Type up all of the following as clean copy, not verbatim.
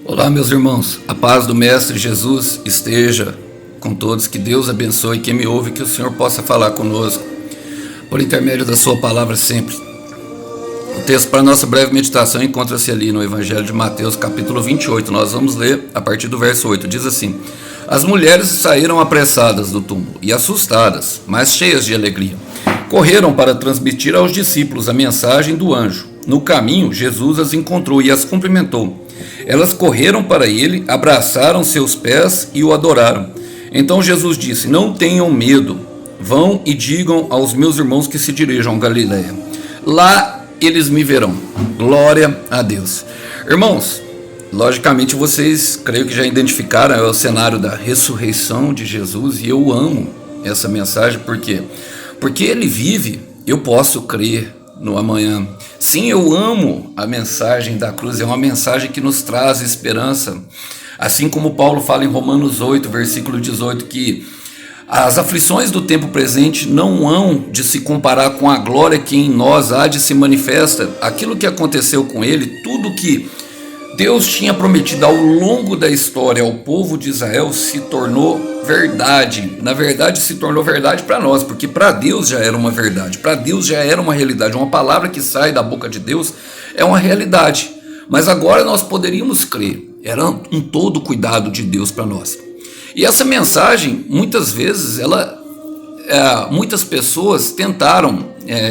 Olá, meus irmãos, a paz do Mestre Jesus esteja com todos, que Deus abençoe quem me ouve, que o Senhor possa falar conosco por intermédio da sua palavra sempre. O texto para nossa breve meditação encontra-se ali no Evangelho de Mateus, capítulo 28. Nós vamos ler a partir do verso 8. Diz assim: As mulheres saíram apressadas do túmulo e assustadas, mas cheias de alegria. Correram para transmitir aos discípulos a mensagem do anjo. No caminho, Jesus as encontrou e as cumprimentou. Elas correram para ele, abraçaram seus pés e o adoraram. Então Jesus disse: Não tenham medo, vão e digam aos meus irmãos que se dirijam a Galiléia. Lá eles me verão. Glória a Deus. Irmãos, logicamente vocês creio que já identificaram o cenário da ressurreição de Jesus, e eu amo essa mensagem. Por quê? Porque ele vive, eu posso crer no amanhã. Sim, eu amo a mensagem da cruz, é uma mensagem que nos traz esperança. Assim como Paulo fala em Romanos 8, versículo 18, que as aflições do tempo presente não hão de se comparar com a glória que em nós há de se manifesta. Aquilo que aconteceu com ele, tudo que Deus tinha prometido ao longo da história ao povo de Israel se tornou verdade. Na verdade, se tornou verdade para nós, porque para Deus já era uma verdade, para Deus já era uma realidade. Uma palavra que sai da boca de Deus é uma realidade. Mas agora nós poderíamos crer, era um todo cuidado de Deus para nós. E essa mensagem, muitas vezes, muitas pessoas tentaram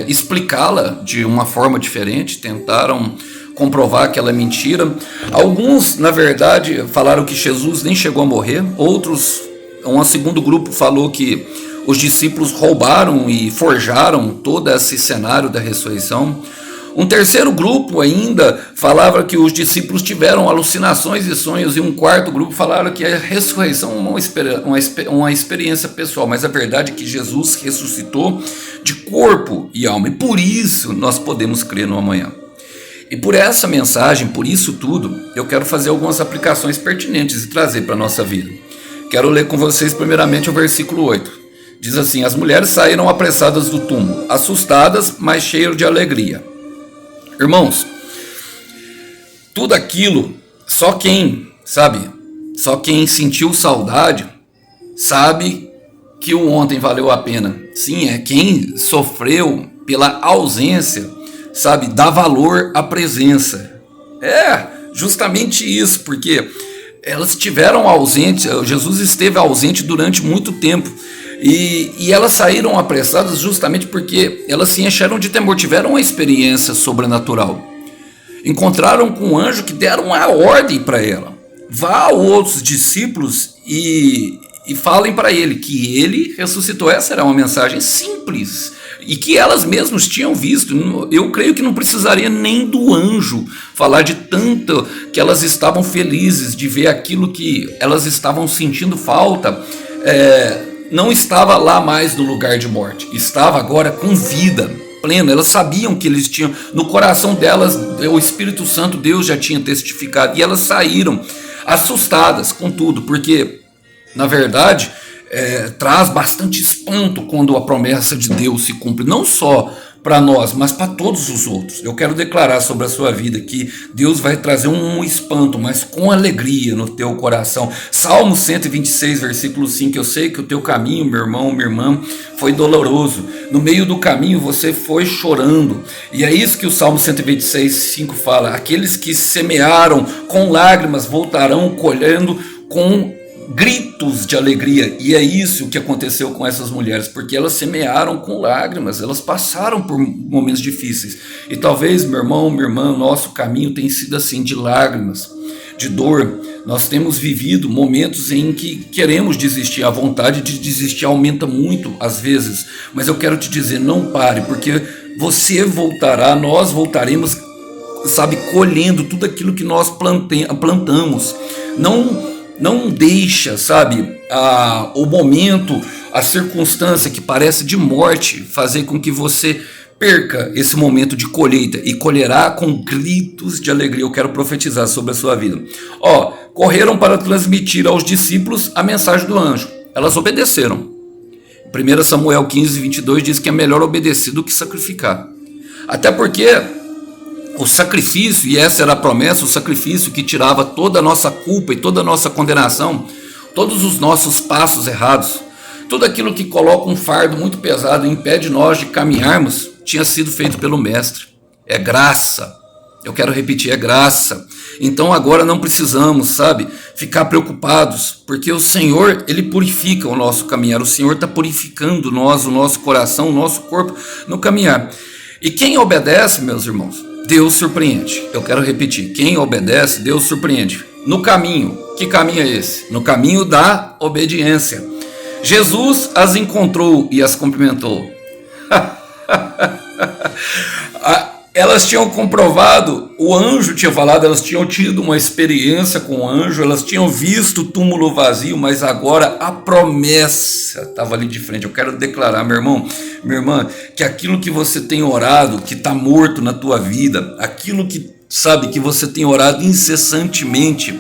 explicá-la de uma forma diferente, tentaram comprovar que ela é mentira. Alguns, na verdade, falaram que Jesus nem chegou a morrer. Outros, um segundo grupo, falou que os discípulos roubaram e forjaram todo esse cenário da ressurreição. Um terceiro grupo ainda falava que os discípulos tiveram alucinações e sonhos, e um quarto grupo falaram que a ressurreição é uma experiência pessoal. Mas a verdade é que Jesus ressuscitou de corpo e alma, e por isso nós podemos crer no amanhã. E por essa mensagem, por isso tudo, eu quero fazer algumas aplicações pertinentes e trazer para a nossa vida. Quero ler com vocês primeiramente o versículo 8. Diz assim: As mulheres saíram apressadas do túmulo, assustadas, mas cheias de alegria. Irmãos, tudo aquilo, só quem sentiu saudade, sabe que o ontem valeu a pena. Sim, é quem sofreu pela ausência, dá valor à presença. É justamente isso, porque elas estiveram ausentes, Jesus esteve ausente durante muito tempo, e elas saíram apressadas justamente porque elas se encheram de temor, tiveram uma experiência sobrenatural. Encontraram com um anjo que deram a ordem para ela: vá a outros discípulos e falem para ele que ele ressuscitou. Essa era uma mensagem simples e que elas mesmas tinham visto. Eu creio que não precisaria nem do anjo falar de tanto que elas estavam felizes de ver aquilo que elas estavam sentindo falta. Não estava lá mais no lugar de morte, estava agora com vida plena. Elas sabiam que eles tinham no coração delas, o Espírito Santo, Deus já tinha testificado, e elas saíram assustadas com tudo, porque na verdade traz bastante espanto quando a promessa de Deus se cumpre, não só para nós, mas para todos os outros. Eu quero declarar sobre a sua vida que Deus vai trazer um espanto, mas com alegria no teu coração. Salmo 126, versículo 5, eu sei que o teu caminho, meu irmão, minha irmã, foi doloroso. No meio do caminho você foi chorando. E é isso que o Salmo 126, 5 fala: aqueles que semearam com lágrimas voltarão colhendo com gritos de alegria. E é isso que aconteceu com essas mulheres, porque elas semearam com lágrimas, elas passaram por momentos difíceis. E talvez, meu irmão, minha irmã, nosso caminho tem sido assim, de lágrimas, de dor. Nós temos vivido momentos em que queremos desistir, a vontade de desistir aumenta muito às vezes, mas eu quero te dizer, não pare, porque você voltará, nós voltaremos, colhendo tudo aquilo que nós plantamos. Não deixa, o momento, a circunstância que parece de morte fazer com que você perca esse momento de colheita, e colherá com gritos de alegria. Eu quero profetizar sobre a sua vida. Correram para transmitir aos discípulos a mensagem do anjo. Elas obedeceram. 1 Samuel 15, 22 diz que é melhor obedecer do que sacrificar. Até porque o sacrifício, e essa era a promessa, o sacrifício que tirava toda a nossa culpa e toda a nossa condenação, todos os nossos passos errados, tudo aquilo que coloca um fardo muito pesado e impede nós de caminharmos, tinha sido feito pelo Mestre. É graça. Eu quero repetir, é graça. Então agora não precisamos, sabe, ficar preocupados, porque o Senhor, Ele purifica o nosso caminhar. O Senhor está purificando nós, o nosso coração, o nosso corpo no caminhar. E quem obedece, meus irmãos, Deus surpreende. Eu quero repetir, quem obedece, Deus surpreende. No caminho, que caminho é esse? No caminho da obediência. Jesus as encontrou e as cumprimentou. Elas tinham comprovado, o anjo tinha falado, elas tinham tido uma experiência com o anjo, elas tinham visto o túmulo vazio, mas agora a promessa estava ali de frente. Eu quero declarar, meu irmão, minha irmã, que aquilo que você tem orado, que está morto na tua vida, aquilo que, sabe, que você tem orado incessantemente,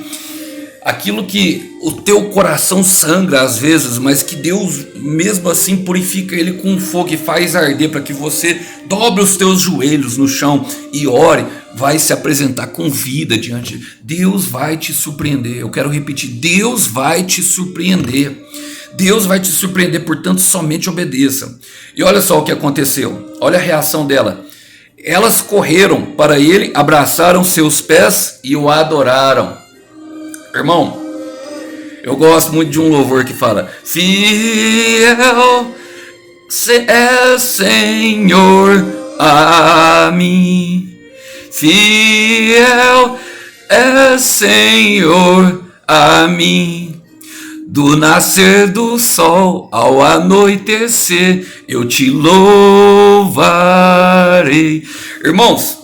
aquilo que o teu coração sangra às vezes, mas que Deus mesmo assim purifica ele com fogo e faz arder para que você dobre os teus joelhos no chão e ore, vai se apresentar com vida diante. Deus vai te surpreender. Eu quero repetir, Deus vai te surpreender. Deus vai te surpreender, portanto somente obedeça. E olha só o que aconteceu, olha a reação dela. Elas correram para ele, abraçaram seus pés e o adoraram. Irmão, eu gosto muito de um louvor que fala: fiel é Senhor a mim, fiel é Senhor a mim, do nascer do sol ao anoitecer eu te louvarei. Irmãos,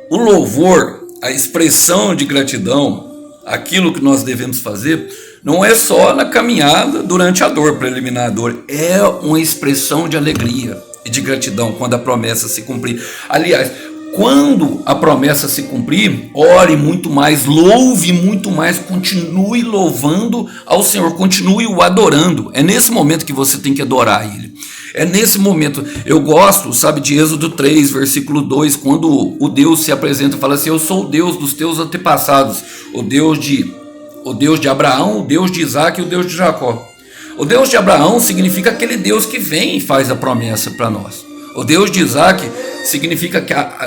o louvor, a expressão de gratidão, aquilo que nós devemos fazer, não é só na caminhada durante a dor, para eliminar a dor, é uma expressão de alegria e de gratidão quando a promessa se cumprir. Aliás, quando a promessa se cumprir, ore muito mais, louve muito mais, continue louvando ao Senhor, continue o adorando. É nesse momento que você tem que adorar Ele. É nesse momento. Eu gosto, sabe, de Êxodo 3, versículo 2, quando o Deus se apresenta e fala assim: eu sou o Deus dos teus antepassados, o Deus de Abraão, o Deus de Isaac e o Deus de Jacó. O Deus de Abraão significa aquele Deus que vem e faz a promessa para nós. O Deus de Isaac significa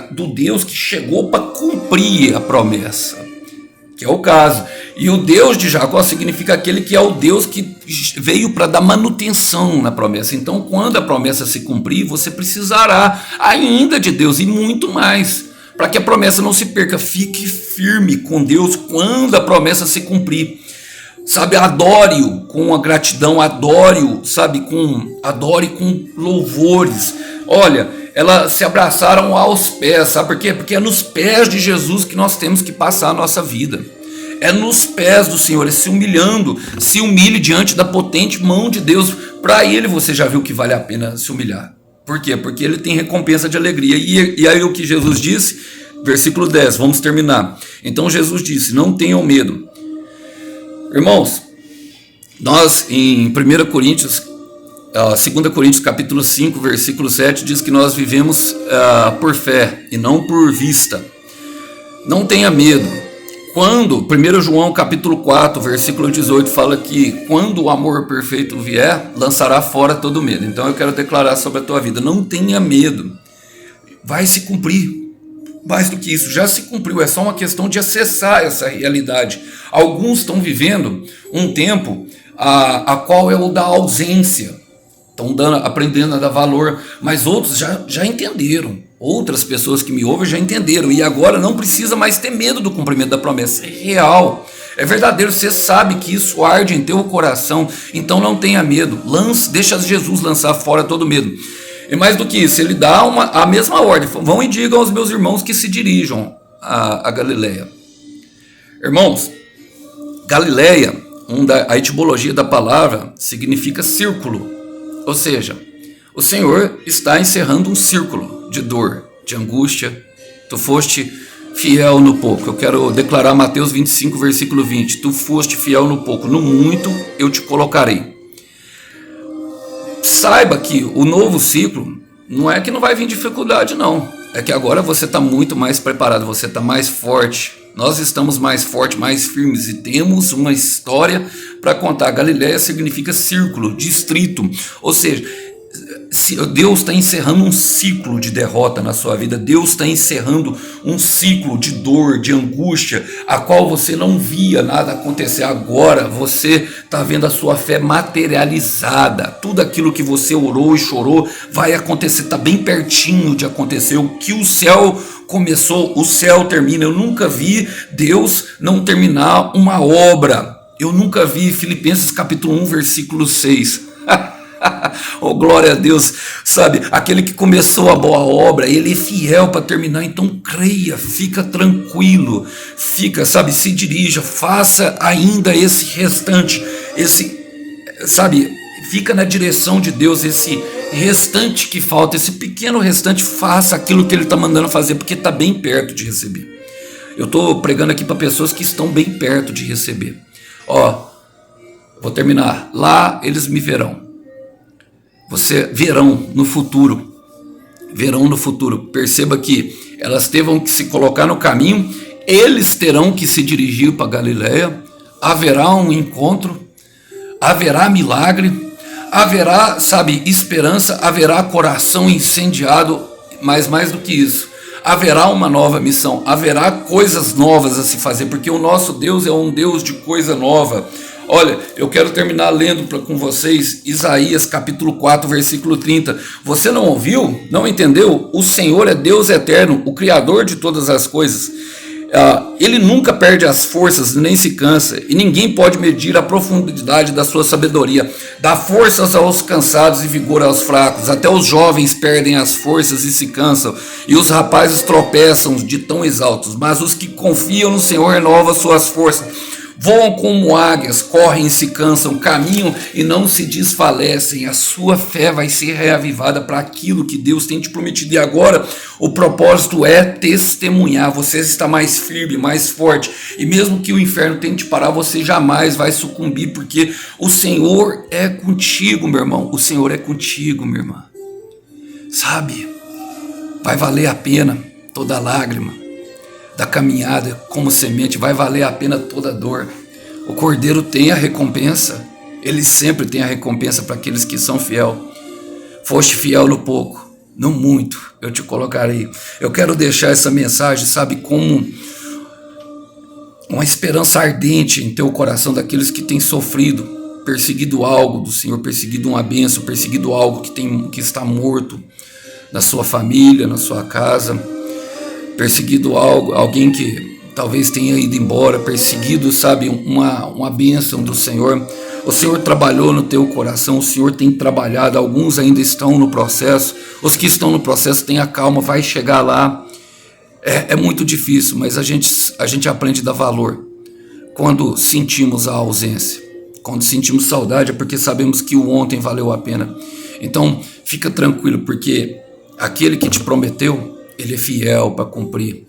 do Deus que chegou para cumprir a promessa, que é o caso. E o Deus de Jacó significa aquele que é o Deus que veio para dar manutenção na promessa. Então, quando a promessa se cumprir, você precisará ainda de Deus e muito mais, para que a promessa não se perca. Fique firme com Deus quando a promessa se cumprir. Sabe, adore-o com a gratidão, adore-o, sabe, adore com louvores. Olha, elas se abraçaram aos pés, sabe por quê? Porque é nos pés de Jesus que nós temos que passar a nossa vida. É nos pés do Senhor, é se humilhando, se humilhe diante da potente mão de Deus. Para Ele você já viu que vale a pena se humilhar. Por quê? Porque Ele tem recompensa de alegria. E aí o que Jesus disse, versículo 10, vamos terminar. Então Jesus disse: não tenham medo. Irmãos, nós em 2 Coríntios capítulo 5, versículo 7, diz que nós vivemos por fé e não por vista. Não tenha medo. Quando 1 João capítulo 4, versículo 18, fala que quando o amor perfeito vier, lançará fora todo medo. Então eu quero declarar sobre a tua vida: não tenha medo. Vai se cumprir. Mais do que isso, já se cumpriu, é só uma questão de acessar essa realidade. Alguns estão vivendo um tempo a qual é o da ausência, estão aprendendo a dar valor, mas outros já entenderam. Outras pessoas que me ouvem já entenderam, e agora não precisa mais ter medo do cumprimento da promessa. É real, é verdadeiro, você sabe que isso arde em teu coração, então não tenha medo, deixa Jesus lançar fora todo medo. E mais do que isso, ele dá a mesma ordem: vão e digam aos meus irmãos que se dirijam a Galileia. Irmãos, Galileia, a etimologia da palavra significa círculo, ou seja, o Senhor está encerrando um círculo de dor, de angústia. Tu foste fiel no pouco. Eu quero declarar Mateus 25, versículo 20. Tu foste fiel no pouco, no muito eu te colocarei. Saiba que o novo ciclo não é que não vai vir dificuldade, não. é que agora você está muito mais preparado, você está mais forte. Nós estamos mais fortes, mais firmes e temos uma história para contar. Galileia significa círculo, distrito, ou seja, Deus está encerrando um ciclo de derrota na sua vida. Deus está encerrando um ciclo de dor, de angústia, a qual você não via nada acontecer. Agora você está vendo a sua fé materializada. Tudo aquilo que você orou e chorou vai acontecer, está bem pertinho de acontecer. O que o céu começou, o céu termina. Eu nunca vi Deus não terminar uma obra. Eu nunca vi. Filipenses capítulo 1, versículo 6. Oh, glória a Deus, sabe, aquele que começou a boa obra, ele é fiel para terminar. Então creia, fica tranquilo, fica, sabe, se dirija, faça ainda esse restante, sabe, fica na direção de Deus, esse restante que falta, esse pequeno restante, faça aquilo que ele está mandando fazer, porque está bem perto de receber. Eu estou pregando aqui para pessoas que estão bem perto de receber. Vou terminar, lá eles me verão. Você verão no futuro, perceba que elas terão que se colocar no caminho, eles terão que se dirigir para Galileia, haverá um encontro, haverá milagre, haverá, sabe, esperança, haverá coração incendiado, mas mais do que isso, haverá uma nova missão, haverá coisas novas a se fazer, porque o nosso Deus é um Deus de coisa nova. Olha, eu quero terminar lendo com vocês Isaías capítulo 4, versículo 30. Você não ouviu? Não entendeu? O Senhor é Deus eterno, o Criador de todas as coisas. Ele nunca perde as forças, nem se cansa, e ninguém pode medir a profundidade da sua sabedoria. Dá forças aos cansados e vigor aos fracos. Até os jovens perdem as forças e se cansam, e os rapazes tropeçam de tão exaltos. Mas os que confiam no Senhor renovam suas forças. Voam como águias, correm e se cansam, caminham e não se desfalecem. A sua fé vai ser reavivada para aquilo que Deus tem te prometido. E agora o propósito é testemunhar. Você está mais firme, mais forte. E mesmo que o inferno tente parar, você jamais vai sucumbir, porque o Senhor é contigo, meu irmão. O Senhor é contigo, minha irmã. Sabe, vai valer a pena toda lágrima da caminhada como semente, vai valer a pena toda dor. O Cordeiro tem a recompensa, ele sempre tem a recompensa para aqueles que são fiel. Foste fiel no pouco, no muito eu te colocarei. Eu quero deixar essa mensagem, sabe, como uma esperança ardente em teu coração daqueles que têm sofrido, perseguido algo do Senhor, perseguido uma bênção, perseguido algo que está morto na sua família, na sua casa, perseguido alguém que talvez tenha ido embora, perseguido, sabe, uma bênção do Senhor. O Senhor trabalhou no teu coração, o Senhor tem trabalhado, alguns ainda estão no processo, os que estão no processo tenha calma, vai chegar lá. É muito difícil, mas a gente aprende a dar valor quando sentimos a ausência, quando sentimos saudade, é porque sabemos que o ontem valeu a pena. Então fica tranquilo, porque aquele que te prometeu, ele é fiel para cumprir.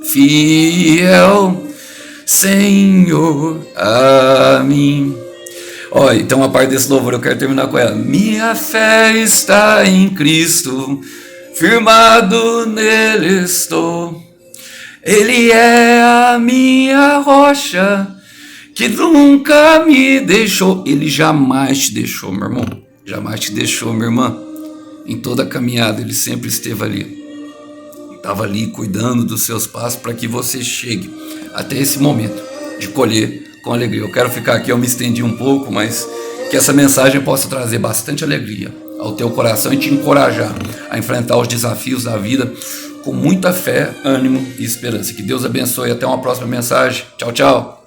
Fiel, Senhor, a mim. Então a parte desse louvor eu quero terminar com ela. Minha fé está em Cristo, firmado nele estou. Ele é a minha rocha, que nunca me deixou. Ele jamais te deixou, meu irmão. Jamais te deixou, minha irmã. Em toda a caminhada ele sempre esteve ali. Estava ali cuidando dos seus passos para que você chegue até esse momento de colher com alegria. Eu quero ficar aqui, eu me estendi um pouco, mas que essa mensagem possa trazer bastante alegria ao teu coração e te encorajar a enfrentar os desafios da vida com muita fé, ânimo e esperança. Que Deus abençoe. Até uma próxima mensagem. Tchau, tchau.